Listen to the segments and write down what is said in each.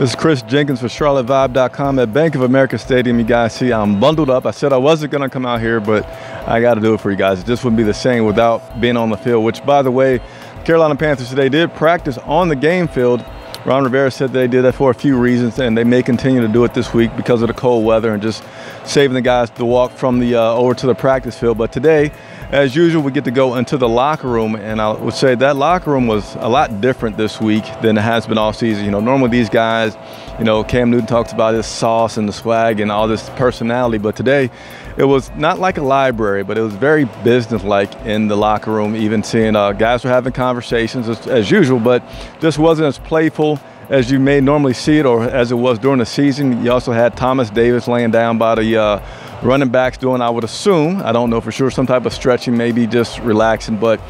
This is Chris Jenkins for CharlotteVibe.com at Bank of America Stadium. You guys see I'm bundled up. I said I wasn't going to come out here, but I got to do it for you guys. It just wouldn't be the same without being on the field, which, by the way, Carolina Panthers today did practice on the game field. Ron Rivera said they did that for a few reasons, and they may continue to do it this week because of the cold weather and just saving the guys to walk from the over to the practice field. But today, as usual, we get to go into the locker room, and I would say that locker room was a lot different this week than it has been all season. You know, normally these guys, you know, Cam Newton talks about his sauce and the swag and all this personality, but today it was not like a library, but it was very business-like in the locker room, even seeing guys were having conversations as usual, but just wasn't as playful as you may normally see it or as it was during the season. You also had Thomas Davis laying down by the running backs doing, I would assume, I don't know for sure, some type of stretching, maybe just relaxing. But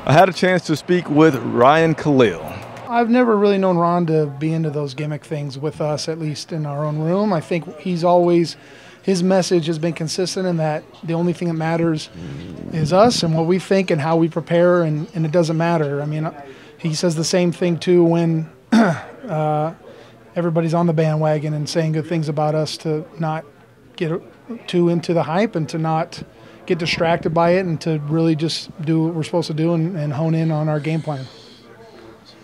I had a chance to speak with Ryan Kalil. I've never really known Ron to be into those gimmick things with us, at least in our own room. I think he's always, his message has been consistent in that the only thing that matters is us and what we think and how we prepare, and it doesn't matter. I mean, he says the same thing too when everybody's on the bandwagon and saying good things about us, to not get too into the hype and to not get distracted by it and to really just do what we're supposed to do and hone in on our game plan.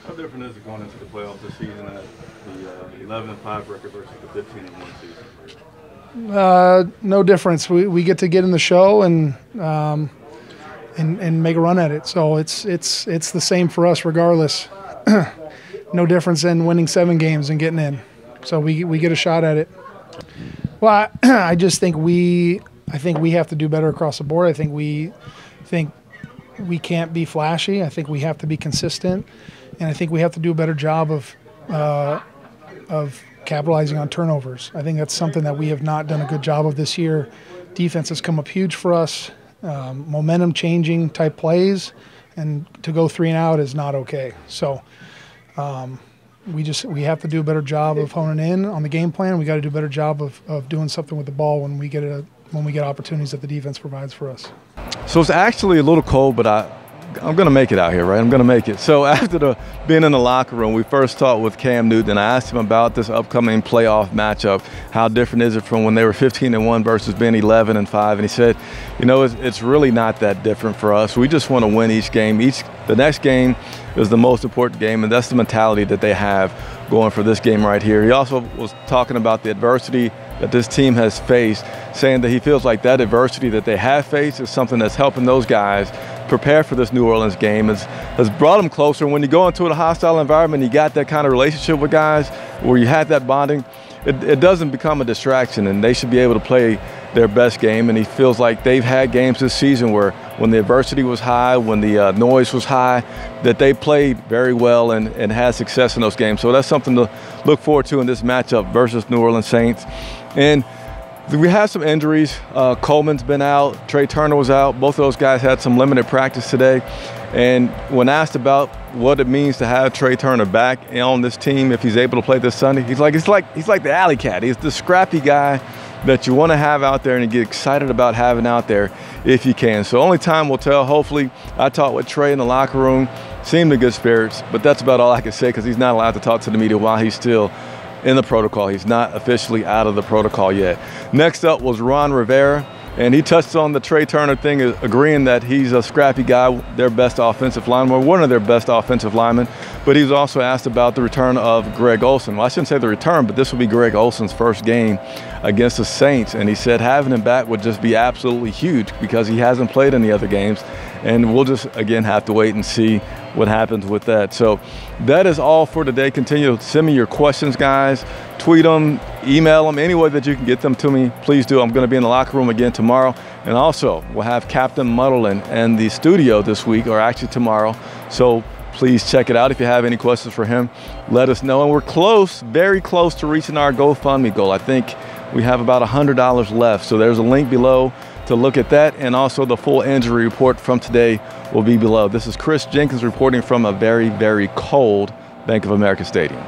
How different is it going into the playoffs this season at the 11-5 record versus the 15-1 season? No difference. We get to get in the show and make a run at it. So it's the same for us regardless. No difference in winning 7 games and getting in. So we get a shot at it. Well, I just think we have to do better across the board. I think we can't be flashy. I think we have to be consistent, and I think we have to do a better job of capitalizing on turnovers. I think that's something that we have not done a good job of this year. Defense has come up huge for us. Momentum changing type plays, and to go 3 and out is not okay. So we have to do a better job of honing in on the game plan. We got to do a better job of doing something with the ball when we get opportunities that the defense provides for us. So it's actually a little cold, but I'm going to make it out here, right? I'm going to make it. So after being in the locker room, we first talked with Cam Newton. I asked him about this upcoming playoff matchup. How different is it from when they were 15-1 versus being 11-5? And he said, you know, it's really not that different for us. We just want to win each game. The next game is the most important game, and that's the mentality that they have going for this game right here. He also was talking about the adversity that this team has faced, saying that he feels like that adversity that they have faced is something that's helping those guys prepare for this New Orleans game, has brought them closer. When you go into a hostile environment, you got that kind of relationship with guys where you had that bonding, it doesn't become a distraction, and they should be able to play their best game. And he feels like they've had games this season where when the adversity was high, when the noise was high, that they played very well and had success in those games. So that's something to look forward to in this matchup versus New Orleans Saints. And we had some injuries. Coleman's been out. Trai was out. Both of those guys had some limited practice today. And when asked about what it means to have Trai back on this team, if he's able to play this Sunday, he's like the alley cat. He's the scrappy guy that you want to have out there and you get excited about having out there if you can. So only time will tell. Hopefully, I talked with Trai in the locker room, seemed in good spirits, but that's about all I can say because he's not allowed to talk to the media while he's still in the protocol. He's not officially out of the protocol yet. Next up was Ron Rivera, and he touched on the Trai thing, agreeing that he's a scrappy guy, their best offensive lineman, or one of their best offensive linemen. But he was also asked about the return of Greg Olsen. Well, I shouldn't say the return, but this will be Greg Olsen's first game against the Saints, and he said having him back would just be absolutely huge because he hasn't played any other games, and we'll just, again, have to wait and see what happens with that. So that is all for today. Continue to send me your questions, guys. Tweet them, email them, any way that you can get them to me, please do. I'm going to be in the locker room again tomorrow. And also, we'll have Captain Muddle in the studio this week, or actually tomorrow. So please check it out. If you have any questions for him, let us know. And we're close, very close to reaching our GoFundMe goal. I think we have about $100 left. So there's a link below to look at that, and also the full injury report from today will be below. This is Chris Jenkins reporting from a very, very cold Bank of America Stadium.